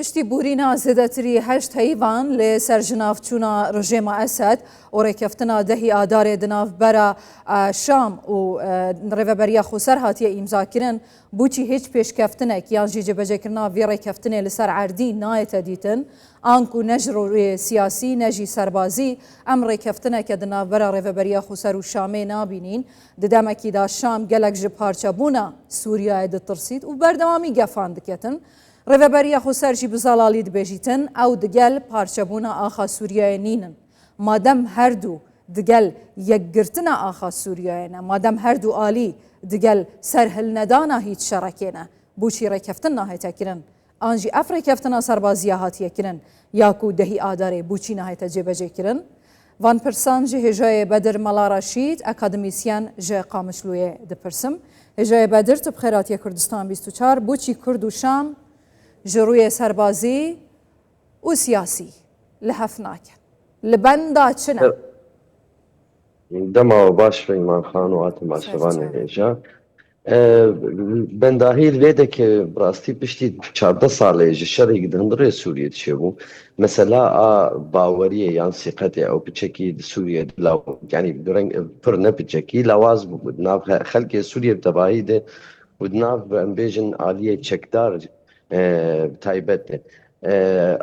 پشتی بورینە زێدەتری هەشت هەیڤان لێ سەرژناوچوونە ڕژێمە ئەسەد و ڕێکەفتنە دەهی ئادارێ دناوبەرە شام و ڕێڤەبەریە خوسەر هاتیە ئیمزاکردن بوچی هیچ پێشکەفتنێک یان ژی جێبەجێکردنا ڤێ ڕێکەفتنێ لەسەر عەردی نایەتە دیتن ئانکو نەژ سیاسی نەژی سەربازی ئەم ڕێکەفتنێکە دناوبەرە ڕێڤەبەریە خوسەر و شامێ نابینین ددەمەکیدا شام گەلک ji parçebûna Sûriyayê ditirsit û berdewamî gefan diketin. Rêveberiya Xweser jî bi zalalî dibêjîtin ew digel parçebûna axa Sûriyayê nînin. Madem her du digel yekgirtina axa Sûriyayê ne, madem her du alî digel serhilnedana hîç şerekê ne, bûçî rêkeftin nahête kirin. An jî ev rêkeftina serbaziya hatiye kirin ya ku dehî adarê bûçî nahête cêbecê kirin. Van pirsan ji hêjayê Bedir Mela Reşîd, akademîsyen ji Qamişlûyê dipirsim. Hêjayê Bedir tu bi xêratiya Kurdistan 24 bûçî Kurd û Şam ji rûyê serbazî û siyasî li hef nakin. Li benda çi ne? Dema baş ve İman Xan û hatim başvanê hêja. Bendahî li vê dekê rastî piştî 14 salê ji şerê gidirê Sûriyê dişebû. Mesela a baweriyê yan sîqetê ew piçekî di Sûriyê yani pir ne piçekî lawaz bû. Nav xelkê Sûriyê bi tebahî de û di nav em bêjin aliyê çekdar taybet de.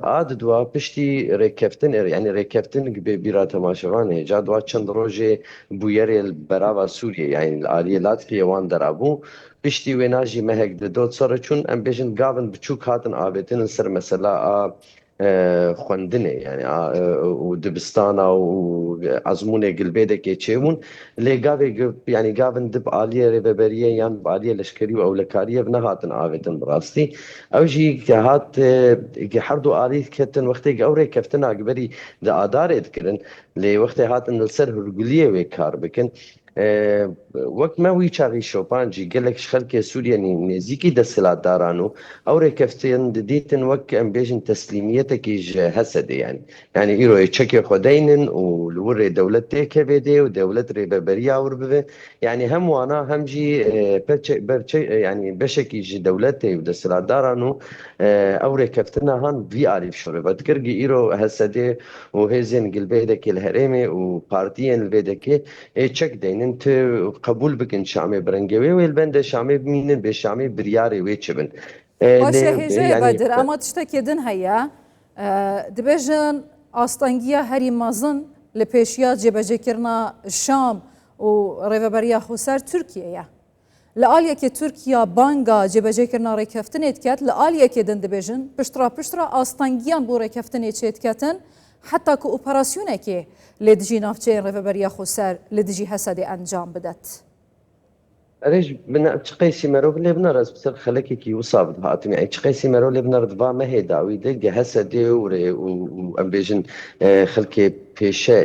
A di dua piştî rêkeftin yani rêkeftin gibi bîra temaşevanê hêja dua çend rojê bûyerê li berava Sûriyê yani aliyê Latfiyê wan derabû piştî wê na jî mehek di dod sere çûn em bêjin gavin biçûk hatin avêtinin ser mesela a xwendinê yani û dibistana û ezmûnê gilbêdekê çêbûn lê gavê yani gavin dib aliyê rêveberiyê yan aliyê leşkerî û ewlekariyê nehatin avêtin bi rastî ew jî hat her du alî ketin wextê ew rêkeftina giberî di adarê dikirin lê wextê hatin li ser hûrguliyê wê kar bikin wek me wî çaxî şopan jî gelek ji xelkê Sûriyê nêzîkî desthilatdaran û ew rêkeftin didîtin wek em bêjin teslîmiyetekî ji Hesedê yani. Yani îro çekê xwe deynin û li wir rê dewlet têkeve dê û dewlet rêveberiya wir bibe. Yani hem wana hem jî yani beşekî ji dewletê û desthilatdaran û ew rêkeftina han vî alî şore vedikir îro Hesedê û hêzên gilbêdekê li herêmê û partiyên li vê dekê çek deynin tu qebûl bikin Şamê bi rengê wê wê li bende Şamê bimînin bê Şamê biryarê wê çibin. Baş e hêjayê Bedir ama tiştekê din heye dibêjin astangiya herî mezin li pêşiya cêbecêkirina Şam û rêveberiya Xweser Tirkiye ye. Li aliyekê Tirkiya banga cêbecêkirina rêkeftinê diket li aliyekê din dibêjin piştra astangiyan bo rêkeftinê çê diketin heta ku operasyonekê lê dijî navçeyên rêveberiya Xweser li dijî Hesedê encam bidet. Erêj çiqesî merov lê binaraz bi ser xelekekî wisa hatim yani çiqesî merov lê binaraz va mehê dawî de Hesedê û em bêjin xelkê pêşe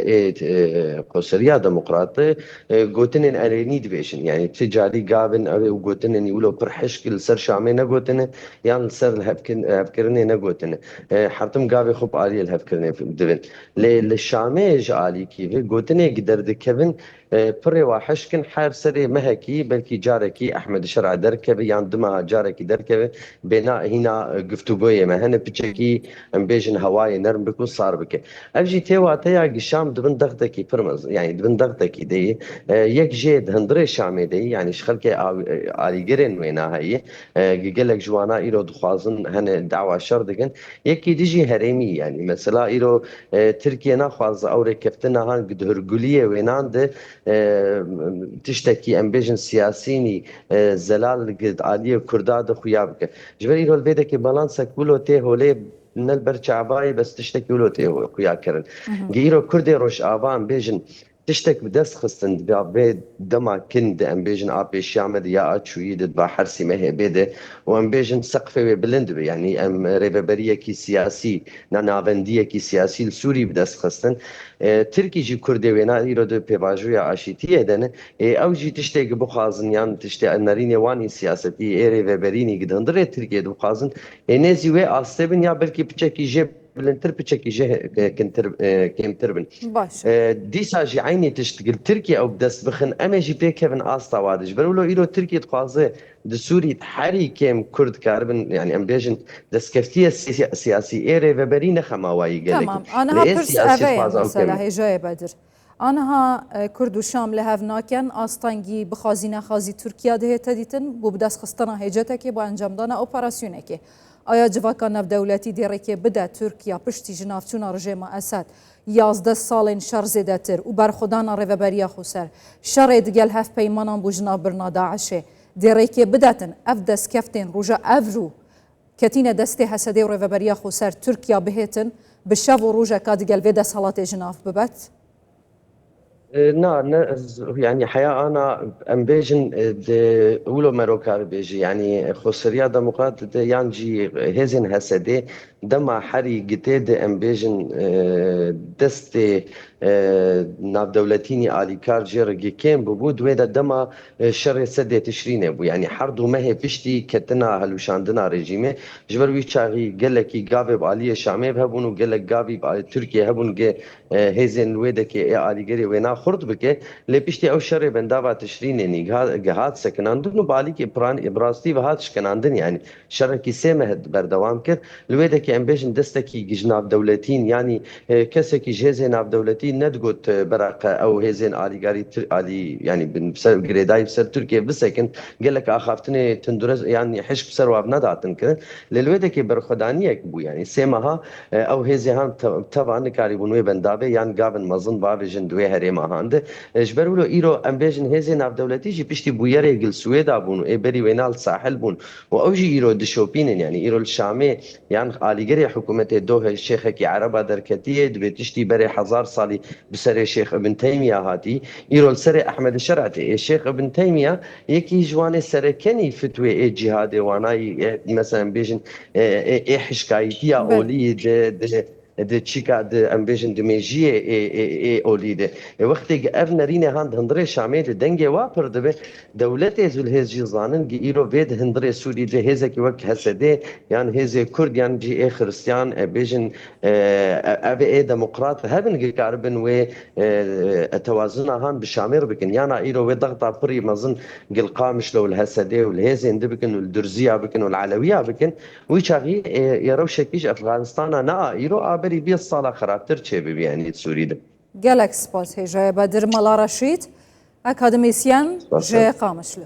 Xweseriya Demokratî gotinên erênî dibêjin yani ti carî gavin ew û gotinên wilo pir hişk li ser Şamê negotine yan li ser hevkirinê negotine hertim gavê xwe bi aliyê li hevkirinê dibin lê li Şamê ji alîkî vê gotinekî derdikevin pirê wa hişkin her serê mehekî belkî carekî Ehmed Şer'a derkeve yan dima carekî derkeve bêna hîna guftûgoyê me hene piçekî em bêjin hewayê nerm bik û sar bike ev jî tê wateya Şam dibin dextekî pir mezin yani dibin dextekî deyî yek jê di hindirê Şamê deyî yani ji xelkê alîgerên wê naheyê gelek ji wana îro dixwazin hene dawa şer dikin yekî dijî herêmî yani mesela îro Tirkiye naxwaze ew rêkeftina han di hûrguliyê wênan de tiştekî em bêjin siyasînî zelal aliyê Kurda de xuya bike ji ber îro li vê dekê balansek wilo tê holê nel ber çabayê bes tiştekî wilo tê xuya kirin îro Kurdê Rojava em bêjin tiştek bi dest xistin vê dema kin de em bêjin a pêşiya me de ya a çûyî de ba hersî mehê bê de û em bêjin seqfê wê bilind be yani em rêveberiyekî siyasî navendiyekî siyasî li Sûrî bi dest xistin Tirkî jî Kurdê wêna îro di pêvajoya aşîtiyê de ne ew jî tiştekî bixwazin yan tiştê nêrînê wanî siyasetî ê rêveberînî di hindirê Tirkiye dixwazin nêzî wê astê bin ya belkî piçekî jê بلنتر بتشكي جه كنتر كيم تربن باشە دیسا جی عینی تشتگل ترکیه او بدست بخن اما جی پی کevin آستا وادش برولو ایرو ترکیه تخوازه دسوری حری کم کرد کاربن يعني ام بيجن دسكفتيه سياسي ايري وبري نخماوي قال لك تمام أنا لاي برس سياسي أفيا تخوازه مسألة كم هجاية بدر أنا كرد وشام لهاف ناكن أستانجي بخازينا خازي تركيا ده تديتن بوداس خستنا هجتك بو انجام دانا اوبراسيونك آیا جواکا ناف دولتی دیره که بده ترکیا پشتی جنافتونا رژیم اسد 11 سالین شر زیدتر و برخودانا ریوبریا خوسر شر دیگل هف پیمانان بو جناف برنا داعشه دیره که بدتن اف دست کفتین روژا افرو کتین دسته حسده و ریوبریا خوسر ترکیا بهتن بشاف و روژا که دیگل ویده سالات جناف ببت نا يعني حياة أنا أم بيجن أولو مروكا بيجي يعني خسريا ديمقراط يانجي هزن هسدي دما حري جتيد أم بيجن دستي ناف دولتيني آلي كار جيرجي كيم ببود ويدا دما شر سدي تشرين بو يعني حردو ما هي بشتي كتنا هلوشاندنا رجيمه جبر ويشاغي قال لك قابي باليه شامي بهبون وقال لك قابي تركيا هبون هزن ويدا كي آلي جري وينا خرد بك لبشتي او شر بندابا تشرين يعني جهات سكناندن وبالي كي براستی و هات شكناندن يعني شر كي سمه بردوام كر لويدا كي امبيشن دستكي جناب دولتين يعني كسكي جهزين ناب دولتين ندقت برق او هزين آلي جاري آلي يعني بسر جريداي بسر تركيا بسكن قال لك اخافتني تندرز يعني حش بسر واب نداتن كر للويدا كي برخدانيه بو يعني سمها او هزيهان طبعا كاريبون بندابه يعني قابن مظن باب جندوي هريما هاند جبرولو ايرو امبيجن هزي ناف دولتي جي بيشتي بويري قل سويدا بون اي بري وينال ساحل بون واوجي ايرو دشوبين يعني ايرو الشامي يعني آليجري حكومة دوه الشيخ كي عربة دركتيه دبي تشتي بري حزار صالي بسري شيخ ابن تيمية هاتي ايرو السري احمد الشرعتي الشيخ ابن تيمية يكي جواني سركني فتوي اي جهادي واناي مثلا بيجن اي حشكايتيا اولي د چیکا د امبیشن د میجی ای اولیده وقتی اف نرینه هند هندره شامل دنگه واپر دبه دولت زل هزی زانن گی ایرو بید هندره سوری ده هزه کی وقت حسده یعنی هزه کرد یعنی جی ای خريستيان بيجن اب ای ديمقراط هبن گی کاربن و توازن هان بشامر بكن يعني ايرو و ضغطه بري مظن قل قامش لو الهسده والهزه اند بكن والدرزيه بكن والعلويه بكن ويشاغي يرو شكيش افغانستان نا ايرو بري بي الصالة خرابتر چه ببي يعني سوري ده جالكس باس هجاية بدر ملا رشيد أكاديميسيان جي قامشلو